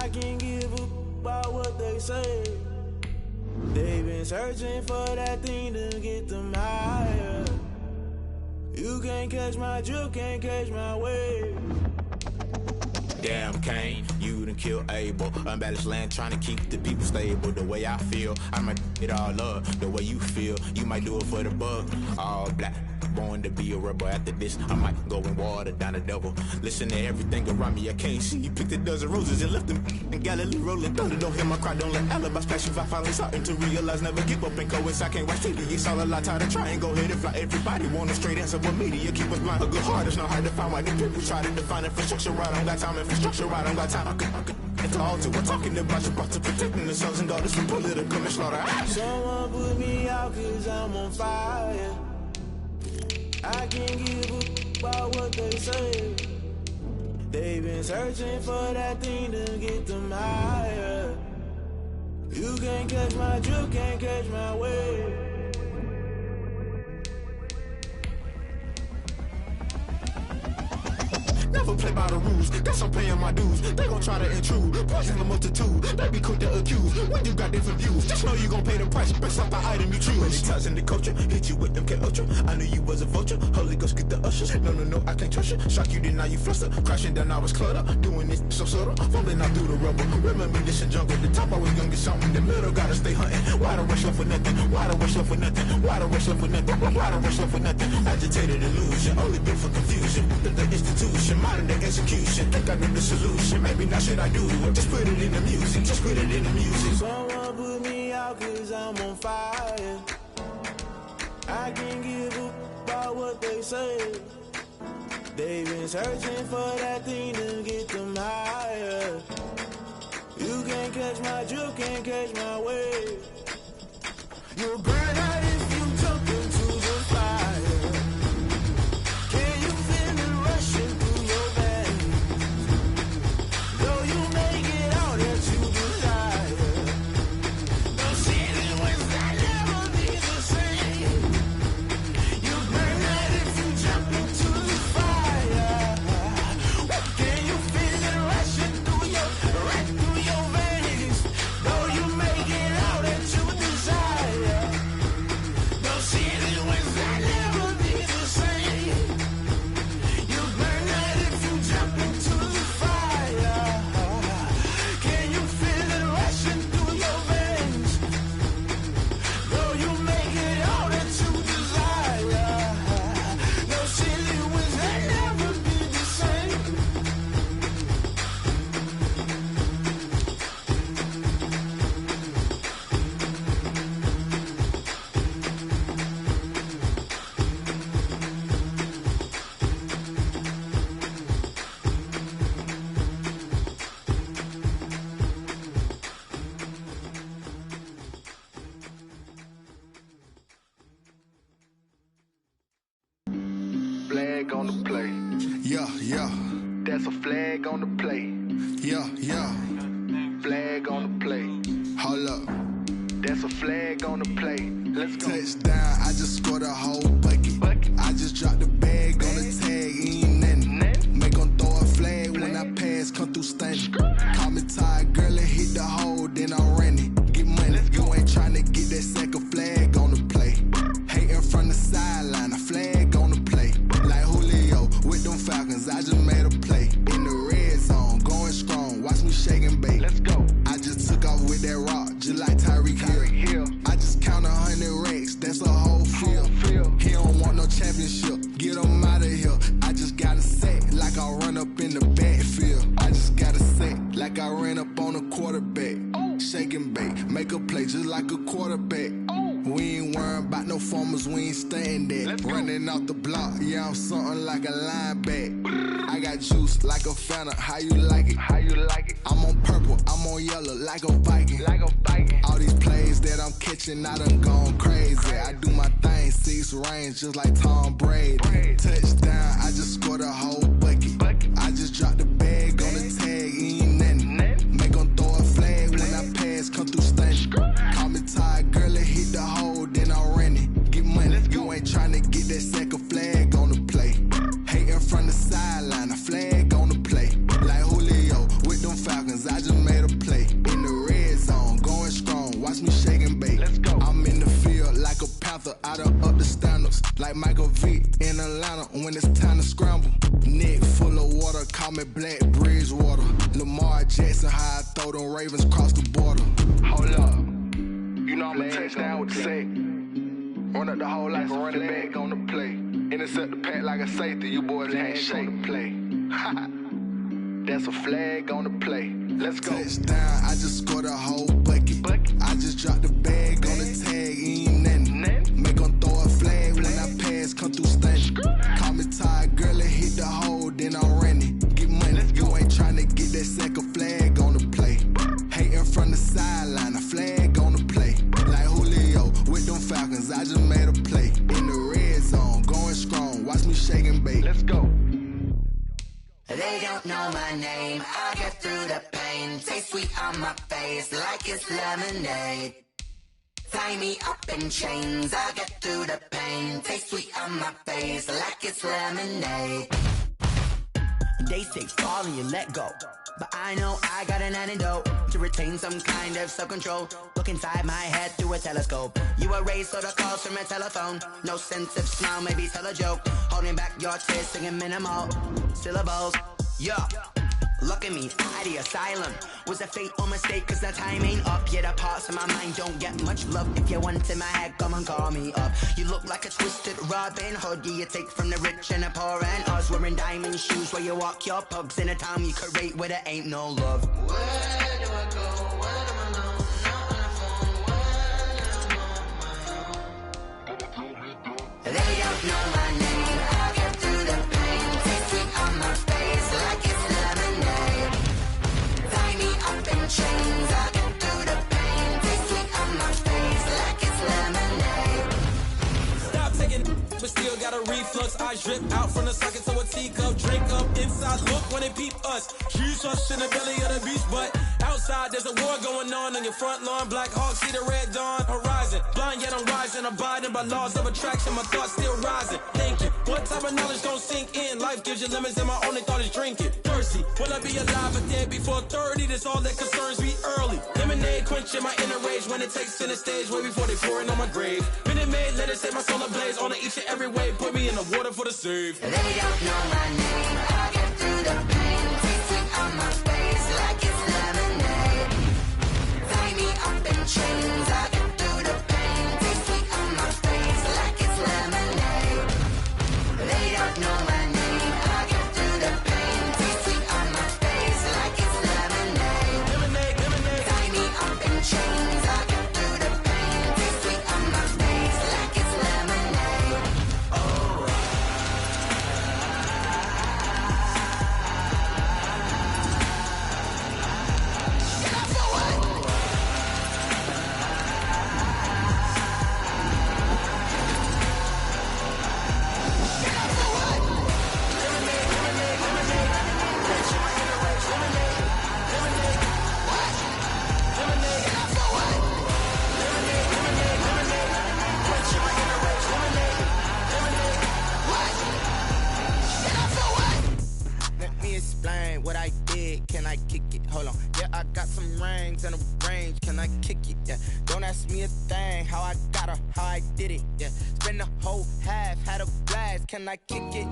I can't give a about what they say. They've been searching for that thing to get them higher. You can't catch my drift, can't catch my wave. Damn, Kane, you done killed Abel. Unbalanced land, trying to keep the people stable. The way I feel, I might it all up. The way you feel, you might do it for the buck. All black, born to be a rebel. After this, I might go and water down the devil. Listen to everything around me, I can't see. Picked a dozen roses and left them in Galilee rolling thunder. Don't hear my cry, don't let alibis pass you. I finally starting to realize, never give up and coincide. Can't watch TV, it's all a lot. Tired of trying, go ahead and fly. Everybody want a straight answer, but media keep us blind. A good heart is not hard to find. Why the people try to define infrastructure right? I don't got time, infrastructure right, I don't got time. I could at the altar, we're talking about your to protecting the sons and daughters from political and slaughter. Someone put me out cause I'm on fire. I can't give a about what they say. They've been searching for that thing to get them higher. You can't catch my drift, can't catch my wave. Never play by the rules, guess I'm paying my dues. They gon' try to intrude, poison the multitude. They be quick to accuse, when you got different views. Just know you gon' pay the price, based off the item you choose. Many times in the culture, hit you with them K-Ultra. I knew you was a vulture, Holy Ghost get the ushers. No, I can't trust you. Shock you, then now you fluster. Crashing down, I was cluttered. Doing this so subtle, falling out through the rubble. Remember this in jungle, the top I was young and something. The middle gotta stay hunting. Why the rush left for nothing? Why the rush left for nothing? Why the rush left for nothing? Why the rush left for nothing? Agitated illusion, only built for confusion. The institution, modern day execution. Think I know the solution. Maybe not should I do it? Just put it in the music. Just put it in the music. Someone put me out cause I'm on fire. I can't give a about what they say. They've been searching for that thing to get them higher. You can't catch my drift, can't catch my wave. You'll burn out if you jump into the fire. Can you feel it rushing through your veins? Though you make it out that you desire. No city was that never be the same. You burn out if you jump into the fire. Can you feel it rushing through your veins? Though you make it out that you desire. No city was that never be the same. You burn out if you jump into the fire. Can you feel it rushing through your veins? Though you make it all that you desire. No city was that never be the same. Flag on the play. Yeah. That's a flag on the play. Yeah. Flag on the play. Hold up. That's a flag on the play. Let's go. Touchdown, I just scored a whole bucket. I just dropped the bag on the tag, ain't nothing. Make 'em throw a flag when I pass, come through stunning. Call me tired, girl, and hit the hole, then I'm running. Get money, you ain't tryna get that second flag on the play. Hating from the sideline, a flag on the play. Like Julio with them Falcons, I just made a play. In the red zone, going strong, watch me shake and bake. Let's go. I just took off with that rock, just like Tyreek Hill. I just count 100 racks, that's a whole field. He don't want no championship, get him out of here. I just got a set, like I run up in the backfield. I just got a set, like I ran up on a quarterback. Shake and bake, make a play just like a quarterback. We ain't worrying about no formers, we ain't staying there. Running off the block, yeah, I'm something like a lineback. I got juice like a Fanta, how you like it? I'm on purple, I'm on yellow, like a Viking. All these plays that I'm catching, I done gone crazy. I do my thing, 6 range, just like Tom Brady. Touchdown, I just scored a whole bucket. I just dropped the bag on the tag, ain't nothing. Make 'em throw a flag when I pass, come through stunning. Call me tired, girl, and hit the hole, then I'm running. Get money, you ain't tryna get that second flag on the play. Hating from the sideline, a flag on the play. Like Julio with them Falcons, I just made a like Michael Vick in Atlanta when it's time to scramble. Neck full of water, call me Black Bridgewater. Lamar Jackson, how I throw them Ravens across the border. Hold up. You know I'm a touchdown with the sack. Run up the hole like a running back on the play. Intercept the pack like a safety. You boys ain't shake the play. That's a flag on the play. Let's go. Touchdown, I just scored a whole bucket. I just dropped the bag on the tag, ain't nothing. Make them throw a flag when I pass, come through stunning. Call me tired, girl, and hit the hole, then I'm running. Get money, you ain't trying to get that second flag on the play. Hating from the sideline, a flag on the play. Like Julio with them Falcons, I just made a play. In the red zone, going strong, watch me shake and bake. Let's go. They don't know my name, I get through the pain. Taste sweet on my face like it's lemonade. Tie me up in chains, I get through the pain. Taste sweet on my face like it's lemonade. They say fall and you let go, but I know I got an antidote to retain some kind of self-control. Look inside my head through a telescope. You erase all the calls from a telephone. No sense of smile, maybe tell a joke. Holding back your tears, singing minimal syllables. Yeah, look at me, at the asylum. Was a fate or mistake, cause the time ain't up. Yet the parts of my mind don't get much love. If you want in my head, come and call me up. You look like a twisted Robin Hood. Yeah, you take from the rich and the poor and us. Wearing diamond shoes where you walk your pugs in a town you create where there ain't no love. Where do I go? Where am I alone? Not on the phone. When I'm on my own. They don't know my name. I get through the pain. Taste sweet on my face like it's lemonade. Tie me up in chains. I get through the pain. Taste sweet on my face like it's lemonade. Stop taking, but still got a reflux. Eyes drip out from the socket to a teacup. Drink up inside, look when they peep us. Huge us in the belly of the beast, but outside there's a war going on your front lawn. Black Hawk, see the red dawn horizon. Blind yet I'm rising, abiding by laws of attraction. My thoughts still rising. Thinking, what type of knowledge gon' sink in? Life gives you lemons and my only thought is drinking. Thirsty, will I be alive or dead before 30? That's all that concerns me early. Lemonade quenching my inner rage when it takes center stage way before they pour it on my grave. Minute Maid, let it set my soul ablaze on each and every way. Put me in the water for the save. They don't know my name. I get through the pain. Taste sweet on my face like it's lemonade. Tie me up in chains. I get through the pain. Taste sweet on my face like it's lemonade. They don't know my name. I get through the pain. Taste sweet on my face like it's lemonade. Lemonade, lemonade. Tie me up in chains. I get through the pain. Taste sweet on my face like it's lemonade. Oh. Let me explain what I did. Can I kick it? Hold on. Yeah, I got some rings and a range. Can I kick it? Yeah. Don't ask me a thing. How I got her, how I did it. Yeah. Spend the whole half, had a blast. Can I kick it?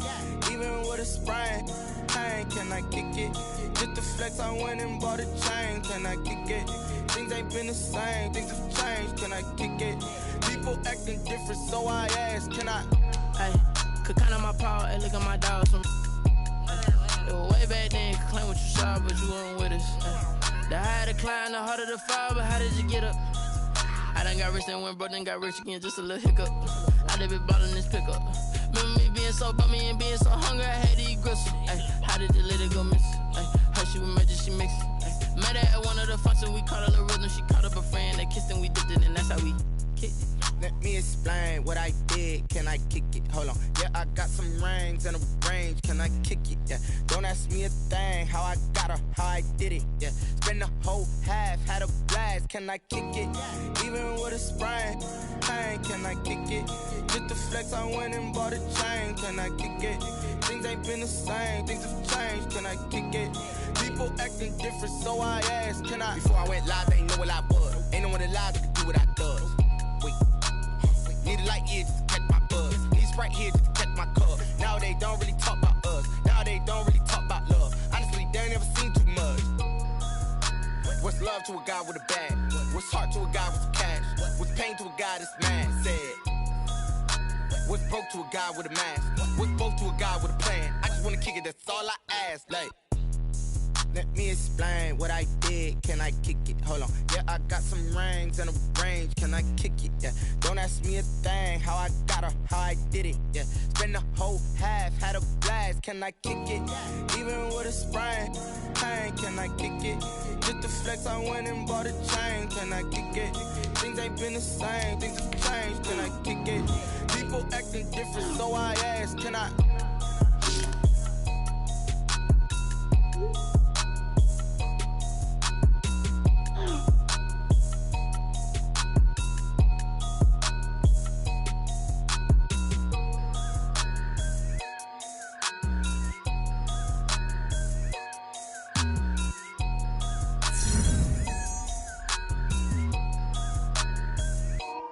Even with a sprain. Pain, can I kick it? Just the flex, I went and bought a chain. Can I kick it? Things ain't been the same. Things have changed. Can I kick it? People acting different, so I ask. Can I? Hey, could count on my power, hey, look at my dogs from it was way back then, you could claim what you saw, but you weren't with us. The higher the climb, the harder the fall, but how did you get up? I done got rich and went broke, then got rich again, just a little hiccup. I done been ballin' this pickup. Remember me being so bummy and being so hungry, I had to eat gristle. Ay, how did the lady go miss? Ay, her she was magic, she mixed. Ay, met her at one of the functions, we caught a little rhythm, she caught up a friend, they kissed and we dipped it, and that's how we kicked it. Let me explain what I did. Can I kick it? Hold on. Yeah, I got some rings and a range. Can I kick it? Yeah. Don't ask me a thing. How I got her, how I did it. Yeah. Spend the whole half, had a blast. Can I kick it? Even with a sprain. Pain, can I kick it? Just the flex, I went and bought a chain. Can I kick it? Things ain't been the same. Things have changed. Can I kick it? People acting different, so I asked. Can I? Before I went live, they ain't know what I was. Ain't no one alive that could do what I does. Wait. Need a light year just to catch my buzz. These Sprite here just to catch my cup. Now they don't really talk about us. Now they don't really talk about love. Honestly, they ain't never seen too much. What's love to a guy with a bag? What's heart to a guy with some cash? What's pain to a guy that's mad? Said. What's broke to a guy with a mask? What's both to a guy with a plan? I just wanna kick it, that's all I ask. Like, let me explain what I did. Can I kick it? Hold on. Yeah, I got some rings and a range. Can I kick it? Yeah. Don't ask me a thing. How I got her, how I did it. Yeah. Spend the whole half, had a blast. Can I kick it? Even with a sprain. Pain, can I kick it? Just to flex, I went and bought a chain. Can I kick it? Things ain't been the same. Things have changed. Can I kick it? People acting different, so I ask, can I?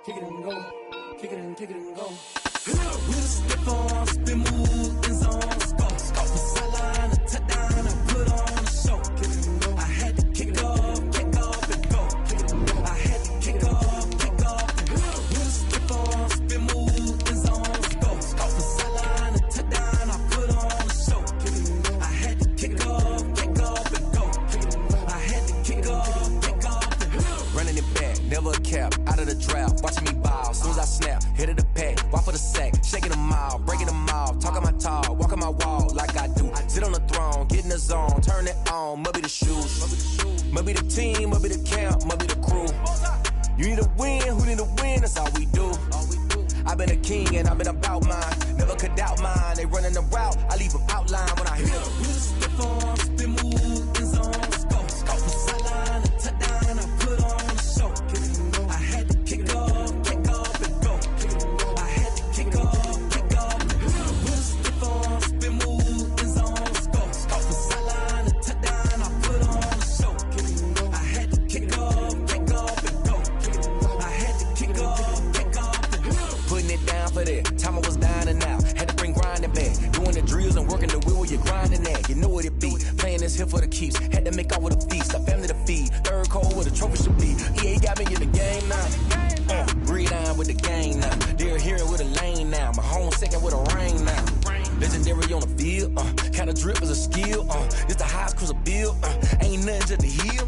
Kick it and go. Kick it and go. With a stiff on, spin move, in zone, scope. From sideline to touchdown, I put on a show. I had to kick off and go. I had to kick off and go. With a stiff on, spin move, in zone, scope. From sideline to touchdown, I put on a show. I had to kick off and go. I had to kick off and go. Running it back, never a cap, out of the drought, watching me ball. Soon as I snap, hit of the pack, walk for the sack, shaking them all, breaking them off, talking my talk, walking my wall like I do. Sit on the throne, get in the zone, turn it on, must be the shoes, must be the team, must be the camp, must be the crew. You need a win, who need a win, that's all we do. I've been a king and I've been about mine, never could doubt mine. They running the route, I leave them outline when I hit them. With a stiff on, spin move, in zone, scope. From sideline to touchdown, I put on a show. I had to kick off and go. I had to kick off and go. With a stiff on, spin move, in zone, scope. From sideline to touchdown, I put on a show. I had to kick off and go. I had to kick off and go. Putting it down for that, time I was down and out, had to bring grinding back, doing the drills and working the wheel where you're grinding at, you know what it be, playing this here for the keeps, had to make out with a feast, a family to feed, third cold where the trophy should be, EA got me in the game now, breathe on with the game now, they're here with a lane now, my home second with a ring now, legendary on the field, kind of drip is a skill, it's the highest cruiser bill, ain't nothing to the heel,